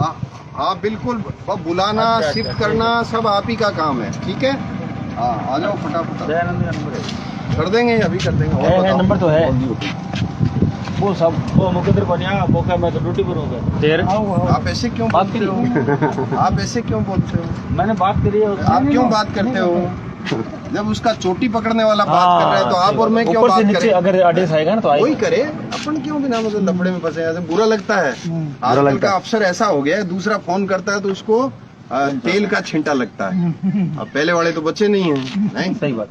हाँ बिल्कुल, बुलाना शिफ्ट करना सब आप ही का काम है, ठीक है। हाँ आ जाओ फटाफट, कर देंगे, अभी कर देंगे। और बताओ, नंबर तो है वो सब, वो मुकद्दर को नहीं मौका, मैं तो ड्यूटी पर हूँ देर। आप ऐसे क्यों बोलते हो? आप ऐसे क्यों बोलते हो? मैंने बात करी है, आप क्यों बात करते हो? जब उसका चोटी पकड़ने वाला बात कर रहा है तो आप और मैं क्यों बात करें? अगर आदेश आएगा ना तो वही करे, अपन क्यों बिना मतलब लफड़े में फंसे? ऐसे बुरा लगता है। आजकल का अफसर ऐसा हो गया है, दूसरा फोन करता है तो उसको तेल का छिंटा लगता है। अब पहले वाले तो बच्चे नहीं है। नहीं सही बात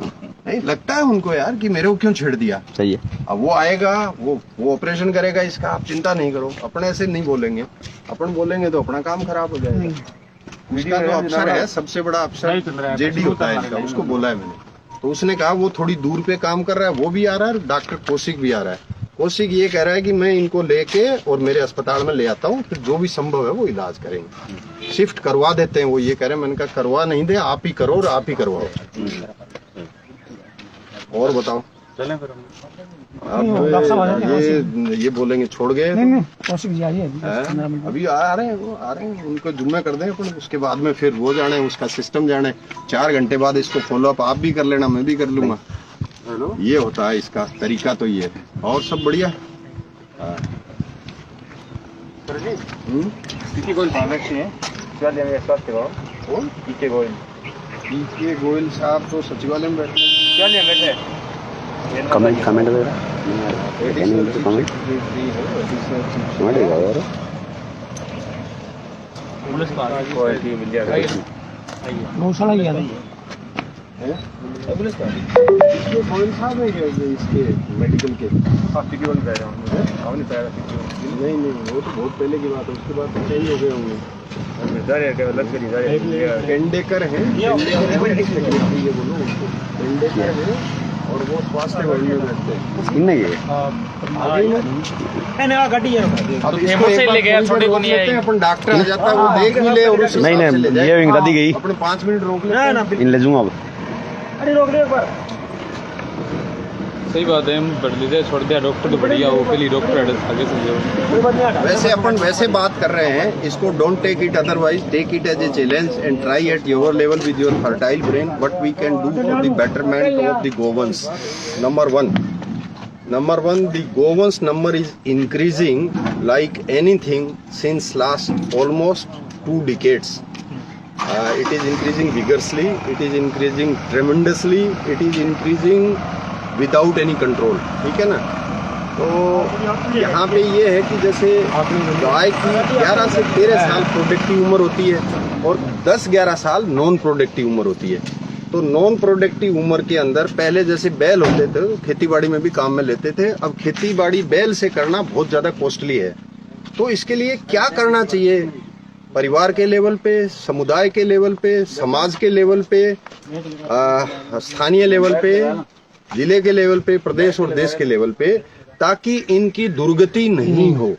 नहीं लगता है उनको यार कि मेरे को क्यों छेड़ दिया। सही है। अब वो आएगा, वो ऑपरेशन करेगा इसका, आप चिंता नहीं करो। अपन ऐसे नहीं बोलेंगे, अपन बोलेंगे तो अपना काम खराब हो जाएगा। उसका जो अफसर है, सबसे बड़ा अफसर जेडी होता है इसका, उसको बोला है मैंने, तो उसने कहा वो थोड़ी दूर पे काम कर रहा है, वो भी आ रहा है, डॉक्टर कौशिक भी आ रहा है। कौशिक ये कह रहा है कि मैं इनको लेके और मेरे अस्पताल में ले आता हूँ, फिर जो भी संभव है वो इलाज करेंगे, शिफ्ट करवा देते हैं। वो ये कह रहे हैं, मैंने कहा करवा नहीं दे, आप ही करो और आप ही करवाओ। और बताओ, चलें फिर ये बोलेंगे छोड़ गए कौशिक जी आ रही है अभी आ रहे हैं, वो आ रहे हैं, उनको जुम्मे कर दें अपन, उसके बाद में फिर वो जाने, उसका सिस्टम जाने। 4 घंटे बाद इसको फॉलो अप आप भी कर लेना, मैं भी कर लूंगा। ये होता है इसका तरीका, तो ये है। और सब बढ़िया। पीके गोयल साहब तो सचिवालय में बैठे, कमेंट वगैरह गौशाला गया था। गोयल साहब है क्या इसके मेडिकल के? नहीं वो तो बहुत पहले की बात है, उसके बाद तो चेंज हो गए होंगे। पेंडेकर है, ये बोलो उनको, पेंडेकर है, और वो स्वास्थ्य विभाग में बैठते हैं। नहीं है अब इसको ले गया, छोटे को नहीं आए, अपन डॉक्टर आ जाता है, वो देख भी ले और उस नहीं ये विंग दी गई, अपने 5 मिनट रोक ले, इन ले जाऊंगा अब। अरे रोक ले एक बार। सही बात है, हम बढ़ लीजिए, छोड़ दिया डॉक्टर तो बढ़िया, वो पहले डॉक्टर आगे से वैसे अपन वैसे बात कर रहे हैं इसको। Don't take it otherwise, take it as a challenge and try at your level with your fertile brain what we can do for the betterment of the Govans. Number one, the Govans number is increasing like anything since last almost 2 decades. It is increasing vigorously, it is increasing tremendously, it is increasing without any control, ठीक है ना। तो यहाँ पे ये है कि जैसे गाय की 11 से 13 साल प्रोडक्टिव उम्र होती है और 10-11 साल नॉन प्रोडक्टिव उम्र होती है। तो नॉन प्रोडक्टिव उम्र के अंदर पहले जैसे बैल होते थे, खेतीबाड़ी में भी काम में लेते थे। अब खेतीबाड़ी बैल से करना बहुत ज्यादा कॉस्टली है। तो इसके लिए क्या करना चाहिए? परिवार के लेवल पे, समुदाय के लेवल पे, समाज के लेवल पे, स्थानीय लेवल पे, जिले के लेवल पे, प्रदेश और देश के लेवल पे, ताकि इनकी दुर्गति नहीं हो।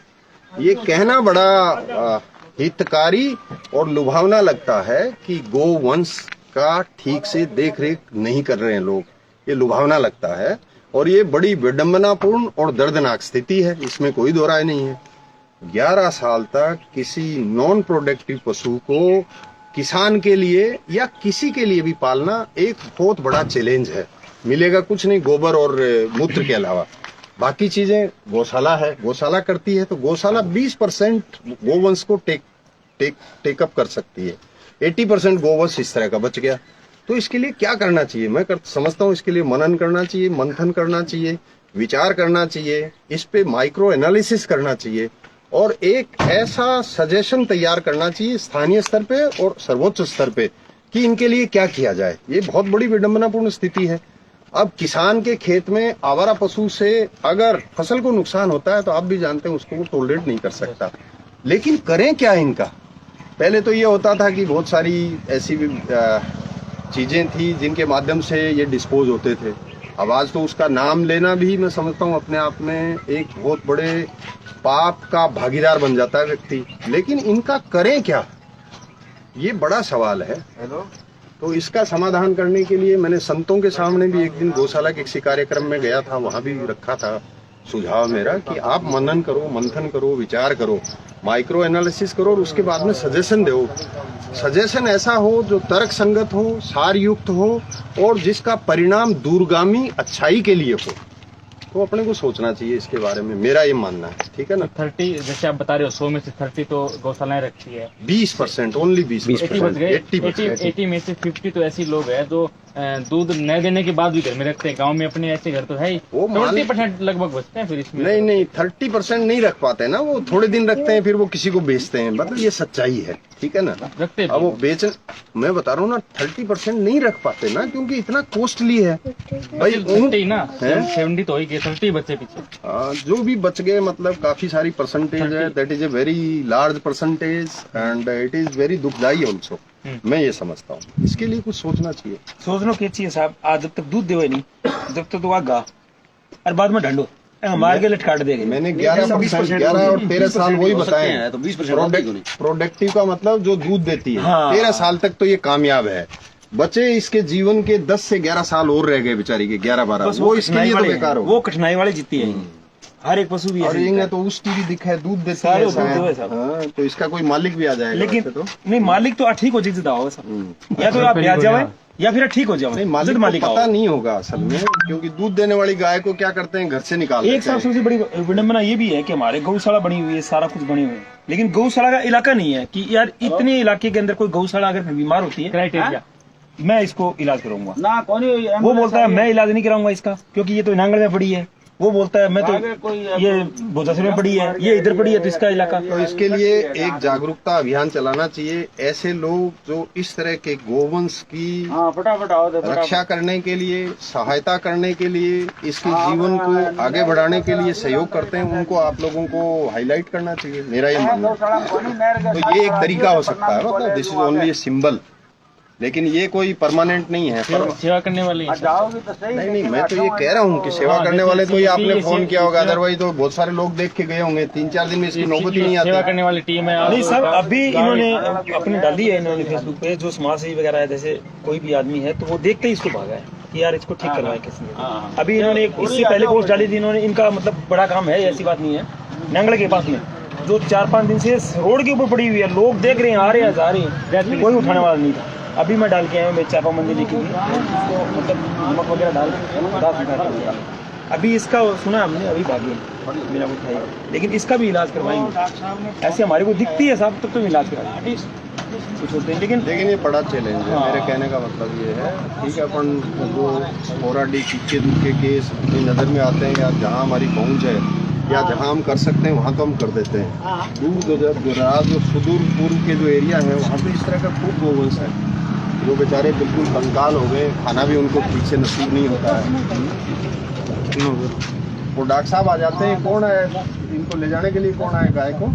ये कहना बड़ा हितकारी और लुभावना लगता है कि गोवंश का ठीक से देख रेख नहीं कर रहे हैं लोग, ये लुभावना लगता है। और ये बड़ी विडंबनापूर्ण और दर्दनाक स्थिति है, इसमें कोई दो राय नहीं है। 11 साल तक किसी नॉन प्रोडक्टिव पशु को किसान के लिए या किसी के लिए भी पालना एक बहुत बड़ा चैलेंज है। मिलेगा कुछ नहीं गोबर और मूत्र के अलावा, बाकी चीजें गौशाला है, गौशाला करती है। तो गौशाला 20% गोवंश को टेकअप कर सकती है, 80% गोवंश इस तरह का बच गया। तो इसके लिए क्या करना चाहिए? मैं समझता हूँ इसके लिए मनन करना चाहिए, मंथन करना चाहिए, विचार करना चाहिए, इस पे माइक्रो एनालिसिस करना चाहिए और एक ऐसा सजेशन तैयार करना चाहिए स्थानीय स्तर पे और सर्वोच्च स्तर पे कि इनके लिए क्या किया जाए। ये बहुत बड़ी विडंबनापूर्ण स्थिति है। अब किसान के खेत में आवारा पशु से अगर फसल को नुकसान होता है तो आप भी जानते हैं उसको वो टॉलरेट नहीं कर सकता। लेकिन करें क्या इनका? पहले तो ये होता था कि बहुत सारी ऐसी चीजें थी जिनके माध्यम से ये डिस्पोज होते थे। अब आज तो उसका नाम लेना भी मैं समझता हूँ अपने आप में एक बहुत बड़े पाप का भागीदार बन जाता है व्यक्ति। लेकिन इनका करें क्या, ये बड़ा सवाल है। तो इसका समाधान करने के लिए मैंने संतों के सामने भी एक दिन गौशाला के किसी कार्यक्रम में गया था, वहां भी रखा था सुझाव मेरा कि आप मनन करो, मंथन करो, विचार करो, माइक्रो एनालिसिस करो और उसके बाद में सजेशन दो। सजेशन ऐसा हो जो तर्क संगत हो, सार युक्त हो और जिसका परिणाम दूरगामी अच्छाई के लिए हो, तो अपने को सोचना चाहिए इसके बारे में, मेरा ये मानना है। ठीक है ना। 30 जैसे आप बता रहे हो 100 में से 30 तो गौशालाएं रखी है, 20%, ओनली 80 बच गए। 80 में से 50 तो ऐसे लोग हैं जो दूध न देने के बाद भी घर में रखते हैं। गांव में अपने ऐसे घर तो है ही, वो 20% लगभग बचते हैं फिर इसमें। नहीं 30% नहीं रख पाते ना, वो थोड़े दिन रखते हैं फिर वो किसी को बेचते हैं, मतलब ये सच्चाई है। ठीक है ना। रखते अब वो मैं बता रहा हूँ ना 30% नहीं रख पाते ना, क्योंकि इतना कॉस्टली है भाई। 30 ना 70 तो हो ही गए, 30 बच्चे पीछे। जो भी बच गए मतलब काफी सारी परसेंटेज है, that is a very large percentage and it is very दुखदाई ऑल्सो। मैं ये समझता हूँ, इसके लिए कुछ सोचना चाहिए। सोचना क्या चाहिए साहब, आज जब तक दूध देवे नहीं जब तक तो आगा और बाद में ढंडो मार के लटकाट देंगे। मैंने 11% 11 और 13 साल वही बताए हैं। तो 20% प्रोडक्टिव का मतलब जो दूध देती है, हाँ। 13 साल तक तो ये कामयाब है। बचे इसके जीवन के 10 से 11 साल और रह गए बेचारी के, 11-12, वो इसके लिए तो बेकार हो। वो कठिनाई वाली जीती है। हर एक पशु भी और ऐसे ये तो उस टीवी दिखा है, दूध देती सारे है दूध देते हैं शायद। सब। हाँ, तो इसका कोई मालिक भी आ जाएगा लेकिन वैसे तो। नहीं मालिक तो ठीक हो जीता होगा सब, या तो आप ब्याज जावे या फिर ठीक हो जाओ। नहीं, मालिक को पता नहीं होगा असल में, क्योंकि दूध देने वाली गाय को क्या करते हैं, घर से निकाल एक देते साथ हैं। सबसे बड़ी विडंबना ये भी है कि हमारे गौशाला बनी हुई है, सारा कुछ बनी हुई है, लेकिन गौशाला का इलाका नहीं है कि यार इतने इलाके के अंदर कोई गौशाला अगर बीमार होती है, क्राइटेरिया मैं इसको इलाज कराऊंगा। ना कौन वो बोलता है मैं इलाज नहीं कराऊंगा इसका, क्योंकि ये तो नांगल में पड़ी है। वो बोलता है मैं तो ये बोधासुर में पड़ी है, ये इधर पड़ी है, तो इसका इलाका। तो इसके लिए एक जागरूकता अभियान चलाना चाहिए। ऐसे लोग जो इस तरह के गोवंश की फटाफट आओ रक्षा करने के लिए, सहायता करने के लिए, इसके जीवन को आगे बढ़ाने के लिए सहयोग करते हैं, उनको आप लोगों को हाईलाइट करना चाहिए, मेरा ये मानना है। तो ये एक तरीका हो सकता है, मतलब this is only a symbol, लेकिन ये कोई परमानेंट नहीं है। सेवा करने वाले नहीं, मैं तो ये कह रहा हूँ कि सेवा करने वाले तो ये आपने फोन किया होगा, अदरवाइज तो बहुत सारे लोग देख के गए होंगे। 3-4 दिन में इसकी नौबत ही नहीं आती। सेवा करने वाली टीम है। नहीं सर, अभी इन्होंने अपनी डाली है इन्होंने फेसबुक पे, जो समाज सेवी वगैरह है, जैसे कोई भी आदमी है तो वो देखते ही इसको भागा है कि यार इसको ठीक करवाए किसी ने। अभी इन्होंने इससे पहले पोस्ट डाली थी इन्होंने, इनका मतलब बड़ा काम है, ऐसी बात नहीं है। नांगल के पास में जो 4-5 दिन से रोड के ऊपर पड़ी हुई है, लोग देख रहे हैं, आ रहे हैं, जा रहे हैं, कोई उठाने वाला नहीं था। अभी मैं डाल के आया हूँ, मैं चापा मंदिर लेके हुई, इसको मतलब नमक वगैरह डाल के अभी इसका सुना हमने, अभी भागी मेरा कुछ है, लेकिन इसका भी इलाज करवाएंगे। ऐसे हमारे को दिखती है साहब, तब तो इलाज कराएंगे कुछ होते हैं। लेकिन ये बड़ा चैलेंज है। हाँ। मेरे कहने का मतलब ये है, ठीक है, अपन जो स्पोराडिक इक्के दुक्के केस अपनी नज़र में आते हैं, या जहाँ हमारी पहुँच है या जहाँ हम कर सकते हैं वहाँ तो हम कर देते हैं। दूर दराज जो सुदूर पूर्व के जो एरिया है, वहाँ पे इस तरह का खूब गोवंश है जो बेचारे बिल्कुल कंगाल हो गए, खाना भी उनको ठीक से नसीब नहीं होता है। वो डॉक्टर साहब आ जाते हैं, कौन है इनको ले जाने के लिए, कौन आए गाय को?